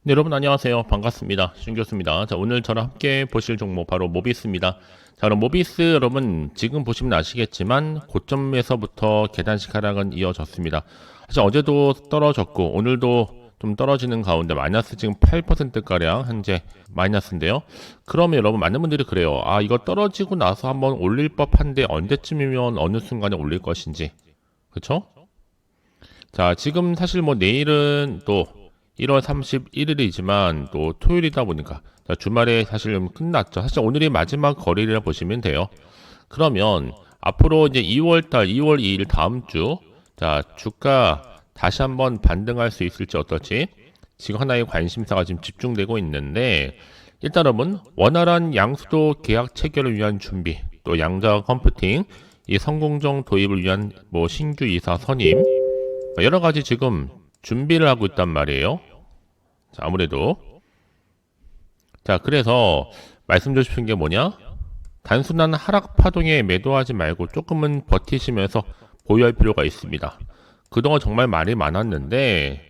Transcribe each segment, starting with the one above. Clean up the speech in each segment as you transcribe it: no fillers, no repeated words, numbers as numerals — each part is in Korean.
네, 여러분 안녕하세요. 반갑습니다. 신교수입니다. 자, 오늘 저랑 함께 보실 종목 바로 모비스입니다. 자, 그럼 모비스 여러분 지금 보시면 아시겠지만 고점에서부터 계단식 하락은 이어졌습니다. 사실 어제도 떨어졌고 오늘도 좀 떨어지는 가운데 마이너스 지금 8%가량 현재 마이너스인데요. 그러면 여러분 많은 분들이 그래요. 아, 이거 떨어지고 나서 한번 올릴 법한데 언제쯤이면 어느 순간에 올릴 것인지. 그쵸? 자, 지금 사실 뭐 내일은 또 1월 31일이지만 또 토요일이다 보니까 자, 주말에 사실 좀 끝났죠. 사실 오늘이 마지막 거래일이라 보시면 돼요. 그러면 앞으로 이제 2월달, 2월 2일 다음 주, 자, 주가 다시 한번 반등할 수 있을지 어떨지 지금 하나의 관심사가 지금 집중되고 있는데 일단 여러분 원활한 양수도 계약 체결을 위한 준비, 또 양자 컴퓨팅, 이 성공정 도입을 위한 뭐 신규 이사 선임 여러 가지 지금 준비를 하고 있단 말이에요. 자, 아무래도 자, 그래서 말씀드리고 싶은 게 뭐냐? 단순한 하락 파동에 매도하지 말고 조금은 버티시면서 보유할 필요가 있습니다. 그동안 정말 말이 많았는데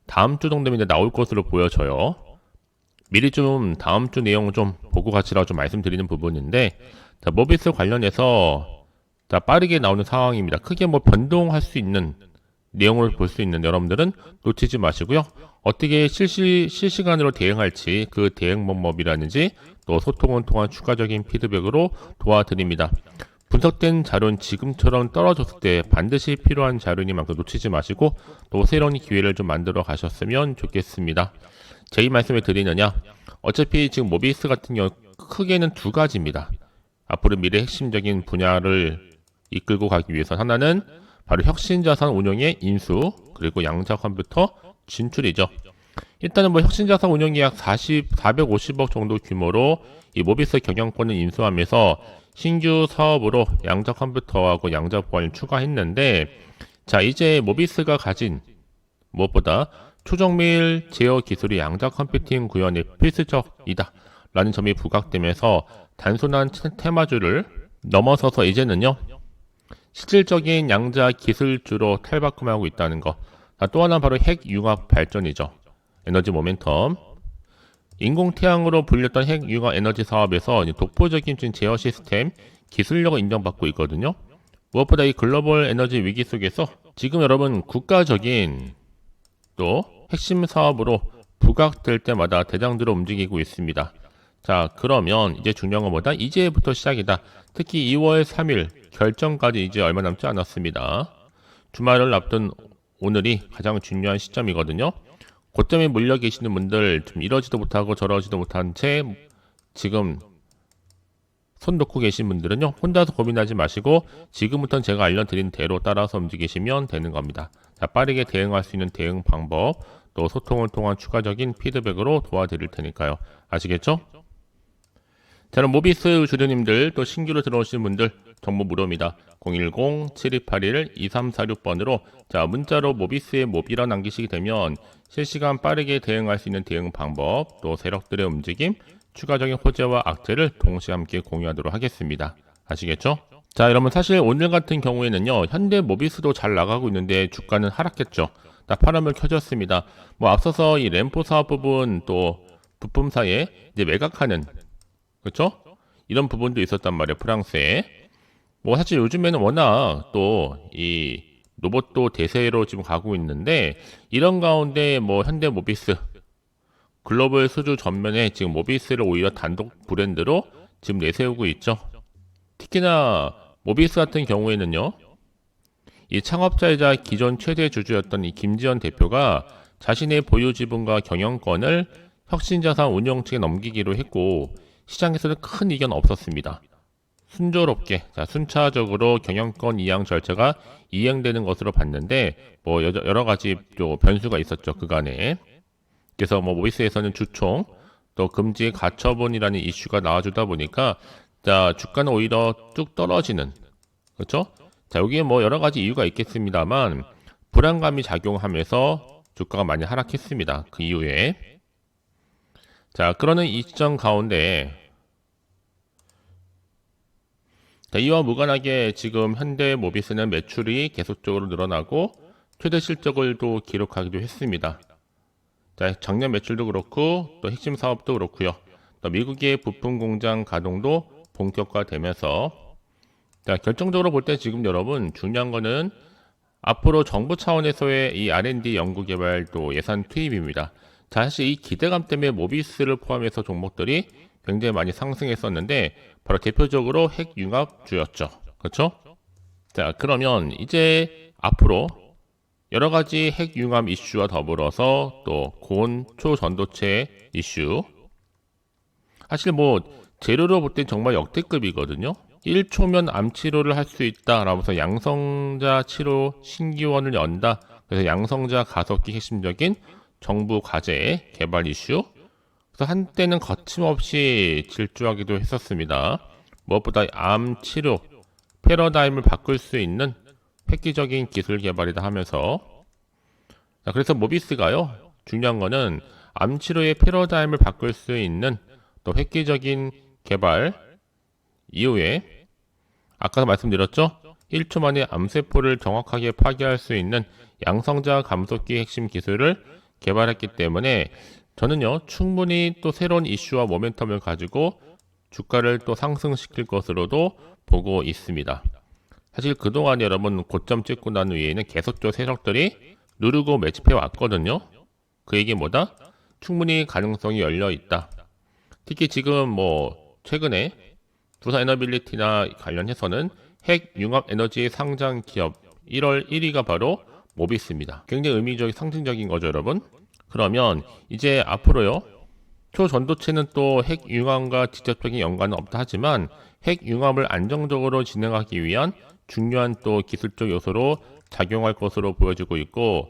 다음 주 정도면 이제 나올 것으로 보여져요. 미리 좀 다음 주 내용 좀 보고 가시라고 좀 말씀드리는 부분인데 자, 모비스 관련해서 자, 빠르게 나오는 상황입니다. 크게 뭐 변동할 수 있는 내용을 볼 수 있는 여러분들은 놓치지 마시고요. 어떻게 실시간으로 대응할지 그 대응 방법이라든지 또 소통을 통한 추가적인 피드백으로 도와드립니다. 분석된 자료는 지금처럼 떨어졌을 때 반드시 필요한 자료니만큼 놓치지 마시고 또 새로운 기회를 좀 만들어 가셨으면 좋겠습니다. 제 이 말씀을 드리느냐? 어차피 지금 모비스 같은 경우 크게는 두 가지입니다. 앞으로 미래 핵심적인 분야를 이끌고 가기 위해서 하나는 바로 혁신자산 운용의 인수 그리고 양자 컴퓨터 진출이죠. 일단은 뭐 혁신자산 운용이 약 450억 정도 규모로 이 모비스 경영권을 인수하면서 신규 사업으로 양자 컴퓨터하고 양자 보안을 추가했는데 자 이제 모비스가 가진 무엇보다 초정밀 제어 기술이 양자 컴퓨팅 구현에 필수적이다 라는 점이 부각되면서 단순한 테마주를 넘어서서 이제는요 실질적인 양자 기술주로 탈바꿈하고 있다는 거. 또 하나 바로 핵융합 발전이죠. 에너지 모멘텀. 인공태양으로 불렸던 핵융합 에너지 사업에서 독보적인 제어 시스템 기술력을 인정받고 있거든요. 무엇보다 이 글로벌 에너지 위기 속에서 지금 여러분 국가적인 또 핵심 사업으로 부각될 때마다 대장들을 움직이고 있습니다. 자, 그러면 이제 중요한 건 뭐다? 이제부터 시작이다. 특히 2월 3일 결정까지 이제 얼마 남지 않았습니다. 주말을 앞둔 오늘이 가장 중요한 시점이거든요. 고점에 몰려 계시는 분들 좀 이러지도 못하고 저러지도 못한 채 지금 손 놓고 계신 분들은요. 혼자서 고민하지 마시고 지금부터는 제가 알려드린 대로 따라서 움직이시면 되는 겁니다. 자, 빠르게 대응할 수 있는 대응 방법 또 소통을 통한 추가적인 피드백으로 도와드릴 테니까요. 아시겠죠? 자, 그럼 모비스 주주님들 또 신규로 들어오신 분들 정보 무료입니다. 010-7281-2346번으로 자 문자로 모비스의 모비라 남기시게 되면 실시간 빠르게 대응할 수 있는 대응 방법 또 세력들의 움직임 추가적인 호재와 악재를 동시에 함께 공유하도록 하겠습니다. 아시겠죠? 자 여러분 사실 오늘 같은 경우에는요 현대 모비스도 잘 나가고 있는데 주가는 하락했죠. 다 파란불 켜졌습니다. 뭐 앞서서 이 램프 사업 부분 또 부품사에 이제 매각하는 그렇죠? 이런 부분도 있었단 말이에요. 프랑스에. 뭐 사실 요즘에는 워낙 또 이 로봇도 대세로 지금 가고 있는데 이런 가운데 뭐 현대 모비스 글로벌 수주 전면에 지금 모비스를 오히려 단독 브랜드로 지금 내세우고 있죠. 특히나 모비스 같은 경우에는요. 이 창업자이자 기존 최대 주주였던 이 김지현 대표가 자신의 보유 지분과 경영권을 혁신자산 운영 측에 넘기기로 했고 시장에서는 큰 이견 없었습니다. 순조롭게, 자, 순차적으로 경영권 이양 절차가 이행되는 것으로 봤는데, 뭐, 여러 가지 또 변수가 있었죠, 그간에. 그래서 뭐, 모비스에서는 주총, 또 금지 가처분이라는 이슈가 나와주다 보니까, 자, 주가는 오히려 쭉 떨어지는, 그렇죠? 자, 여기에 뭐, 여러 가지 이유가 있겠습니다만, 불안감이 작용하면서 주가가 많이 하락했습니다. 그 이후에. 자, 그러는 이 시점 가운데, 자, 이와 무관하게 지금 현대 모비스는 매출이 계속적으로 늘어나고 최대 실적을 또 기록하기도 했습니다. 자, 작년 매출도 그렇고 또 핵심 사업도 그렇고요. 또 미국의 부품 공장 가동도 본격화되면서 자, 결정적으로 볼 때 지금 여러분 중요한 거는 앞으로 정부 차원에서의 이 R&D 연구개발 또 예산 투입입니다. 자, 사실 이 기대감 때문에 모비스를 포함해서 종목들이 굉장히 많이 상승했었는데 바로 대표적으로 핵융합주였죠. 그렇죠? 자, 그러면 이제 앞으로 여러 가지 핵융합 이슈와 더불어서 또 고온 초전도체 이슈 사실 뭐 재료로 볼 때 정말 역대급이거든요. 1초면 암 치료를 할 수 있다라면서 양성자 치료 신기원을 연다. 그래서 양성자 가속기 핵심적인 정부 과제 개발 이슈. 그래서 한때는 거침없이 질주하기도 했었습니다. 무엇보다 암 치료 패러다임을 바꿀 수 있는 획기적인 기술 개발이다 하면서 자, 그래서 모비스가요. 중요한 거는 암 치료의 패러다임을 바꿀 수 있는 또 획기적인 개발 이후에 아까 말씀드렸죠? 1초 만에 암세포를 정확하게 파괴할 수 있는 양성자 감속기 핵심 기술을 개발했기 때문에 저는요 충분히 또 새로운 이슈와 모멘텀을 가지고 주가를 또 상승시킬 것으로도 보고 있습니다. 사실 그동안 여러분 고점 찍고 난 후에는 계속적으로 세력들이 누르고 매집해 왔거든요. 그 얘기 뭐다? 충분히 가능성이 열려 있다. 특히 지금 뭐 최근에 두산에너빌리티나 관련해서는 핵융합 에너지 상장 기업 1월 1위가 바로 모비스입니다. 굉장히 의미적인 상징적인 거죠, 여러분. 그러면 이제 앞으로요. 초전도체는 또 핵융합과 직접적인 연관은 없다 하지만 핵융합을 안정적으로 진행하기 위한 중요한 또 기술적 요소로 작용할 것으로 보여지고 있고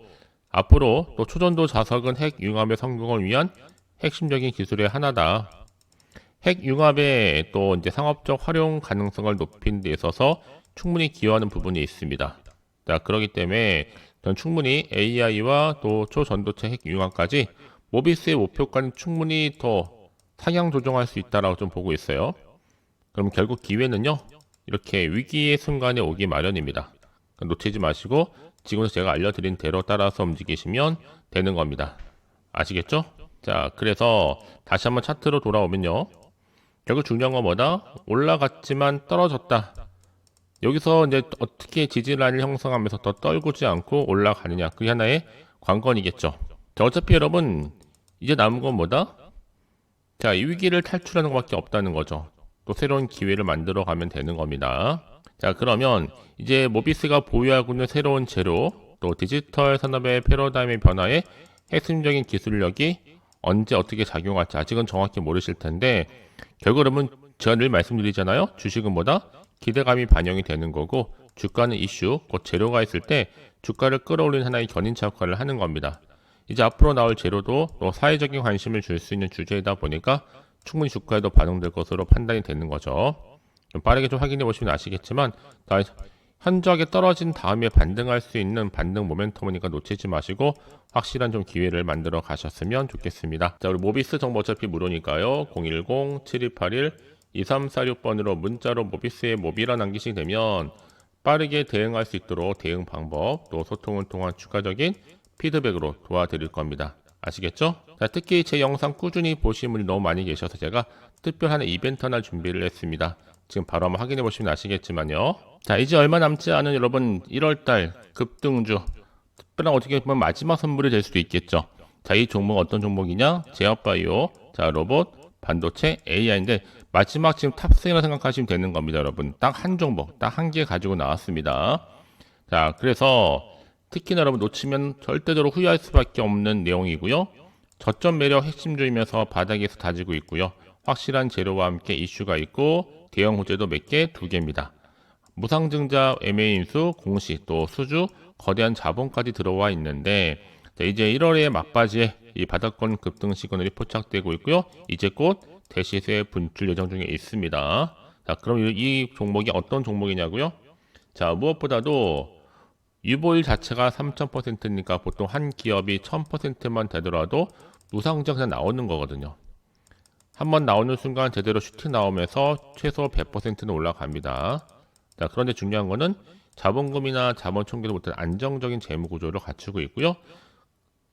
앞으로 또 초전도 자석은 핵융합의 성공을 위한 핵심적인 기술의 하나다. 핵융합의 또 이제 상업적 활용 가능성을 높이는 데 있어서 충분히 기여하는 부분이 있습니다. 자, 그렇기 때문에 전 충분히 AI와 또 초전도체 핵융합까지 모비스의 목표가는 충분히 더 상향 조정할 수 있다라고 좀 보고 있어요. 그럼 결국 기회는요, 이렇게 위기의 순간에 오기 마련입니다. 놓치지 마시고 지금부터 제가 알려드린 대로 따라서 움직이시면 되는 겁니다. 아시겠죠? 자, 그래서 다시 한번 차트로 돌아오면요. 결국 중요한 건 뭐다? 올라갔지만 떨어졌다. 여기서 이제 어떻게 지지라인을 형성하면서 더 떨구지 않고 올라가느냐. 그게 하나의 관건이겠죠. 자, 어차피 여러분 이제 남은 건 뭐다? 자, 이 위기를 탈출하는 것밖에 없다는 거죠. 또 새로운 기회를 만들어 가면 되는 겁니다. 자, 그러면 이제 모비스가 보유하고 있는 새로운 재료, 또 디지털 산업의 패러다임의 변화에 핵심적인 기술력이 언제 어떻게 작용할지 아직은 정확히 모르실 텐데 결국 그러면 제가 늘 말씀드리잖아요. 주식은 뭐다? 기대감이 반영이 되는 거고 주가는 이슈, 곧 재료가 있을 때 주가를 끌어올리는 하나의 견인차 역할을 하는 겁니다. 이제 앞으로 나올 재료도 또 사회적인 관심을 줄 수 있는 주제이다 보니까 충분히 주가에도 반영될 것으로 판단이 되는 거죠. 좀 빠르게 좀 확인해 보시면 아시겠지만 현저하게 떨어진 다음에 반등할 수 있는 반등 모멘텀이니까 놓치지 마시고 확실한 좀 기회를 만들어 가셨으면 좋겠습니다. 자, 우리 모비스 정보 어차피 무료니까요. 010-7281-2346번으로 문자로 모비스의 모비라 남기시게 되면 빠르게 대응할 수 있도록 대응 방법 또 소통을 통한 추가적인 피드백으로 도와드릴 겁니다. 아시겠죠? 자, 특히 제 영상 꾸준히 보시는 분이 너무 많이 계셔서 제가 특별한 이벤트 하나 준비를 했습니다. 지금 바로 한번 확인해 보시면 아시겠지만요. 자, 이제 얼마 남지 않은 여러분 1월달 급등주 특별한 어떻게 보면 마지막 선물이 될 수도 있겠죠. 자, 이 종목 어떤 종목이냐? 제약바이오, 자, 로봇, 반도체, AI인데 마지막 지금 탑3라 생각하시면 되는 겁니다, 여러분. 딱 한 종목, 딱 한 개 가지고 나왔습니다. 자, 그래서 특히나 여러분 놓치면 절대적으로 후회할 수밖에 없는 내용이고요. 저점 매력 핵심주이면서 바닥에서 다지고 있고요. 확실한 재료와 함께 이슈가 있고 대형 호재도 몇 개, 2개입니다. 무상증자, MA인수, 공시, 또 수주, 거대한 자본까지 들어와 있는데 자, 이제 1월에 막바지에 이 바닥권 급등 시그널이 포착되고 있고요. 이제 곧 대시세 분출 예정 중에 있습니다. 자, 그럼 이 종목이 어떤 종목이냐고요? 자, 무엇보다도 유보율 자체가 3000%니까 보통 한 기업이 1000%만 되더라도 무상증자 그냥 나오는 거거든요. 한번 나오는 순간 제대로 슈팅 나오면서 최소 100%는 올라갑니다. 자, 그런데 중요한 거는 자본금이나 자본 총계도 못한 안정적인 재무 구조를 갖추고 있고요.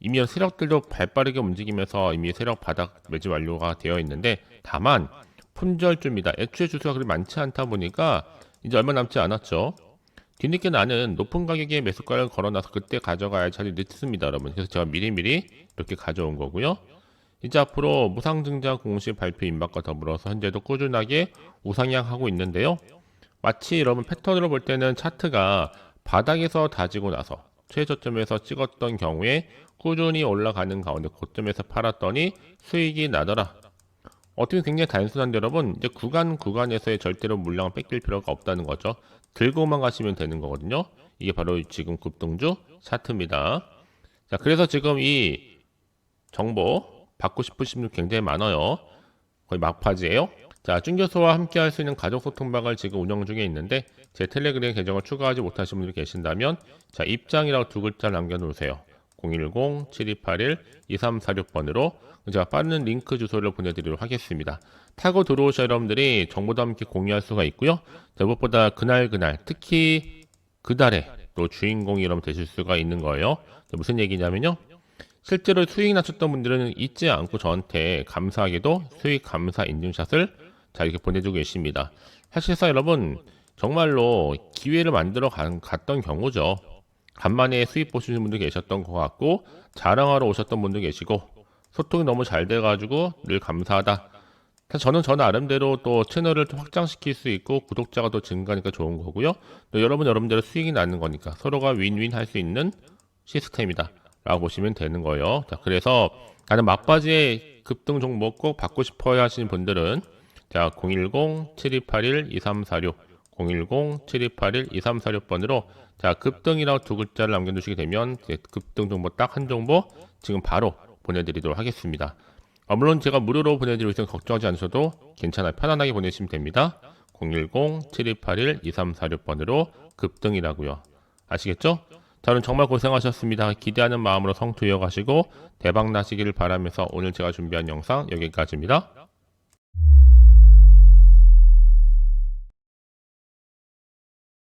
이미 세력들도 발빠르게 움직이면서 이미 세력 바닥 매집 완료가 되어 있는데, 다만 품절주입니다. 애초에 주수가 그리 많지 않다 보니까 이제 얼마 남지 않았죠. 뒤늦게 나는 높은 가격에 매수가를 걸어놔서 그때 가져가야 차라리 늦습니다, 여러분. 그래서 제가 미리미리 이렇게 가져온 거고요. 이제 앞으로 무상증자 공식 발표 임박과 더불어서 현재도 꾸준하게 우상향하고 있는데요. 마치 여러분 패턴으로 볼 때는 차트가 바닥에서 다지고 나서 최저점에서 찍었던 경우에 꾸준히 올라가는 가운데 고점에서 팔았더니 수익이 나더라. 어떻게 보면 굉장히 단순한데 여러분, 이제 구간에서의 절대로 물량을 뺏길 필요가 없다는 거죠. 들고만 가시면 되는 거거든요. 이게 바로 지금 급등주 차트입니다. 자, 그래서 지금 이 정보 받고 싶으신 분 굉장히 많아요. 거의 막바지예요. 자, 준교수와 함께 할 수 있는 가족 소통방을 지금 운영 중에 있는데, 제 텔레그램 계정을 추가하지 못하신 분들이 계신다면, 자, 입장이라고 두 글자 남겨놓으세요. 010-7281-2346번으로 제가 빠른 링크 주소를 보내드리도록 하겠습니다. 타고 들어오셔 여러분들이 정보도 함께 공유할 수가 있고요. 자, 무엇보다 그날 특히 그달에 또 주인공이 여러분 되실 수가 있는 거예요. 자, 무슨 얘기냐면요. 실제로 수익 낮췄던 분들은 잊지 않고 저한테 감사하게도 수익 감사 인증샷을 자 이렇게 보내주고 계십니다. 사실상 여러분 정말로 기회를 만들어 갔던 경우죠. 간만에 수익 보시는 분들 계셨던 것 같고 자랑하러 오셨던 분도 계시고 소통이 너무 잘 돼가지고 늘 감사하다. 저는 저 나름대로 또 채널을 좀 확장시킬 수 있고 구독자가 더 증가하니까 좋은 거고요. 또 여러분대로 수익이 나는 거니까 서로가 윈윈 할 수 있는 시스템이다 라고 보시면 되는 거예요. 자, 그래서 나는 막바지에 급등 종목 꼭 받고 싶어요 하시는 분들은 자 010-7281-2346 010-7281-2346번으로 자 급등이라고 두 글자를 남겨주시게 되면 급등 정보 딱 한 정보 지금 바로 보내드리도록 하겠습니다. 물론 제가 무료로 보내드리고 있으면 걱정하지 않으셔도 괜찮아요. 편안하게 보내시면 됩니다. 010-7281-2346번으로 급등이라고요. 아시겠죠? 자, 오늘 정말 고생하셨습니다. 기대하는 마음으로 성투 이어가시고 대박 나시기를 바라면서 오늘 제가 준비한 영상 여기까지입니다.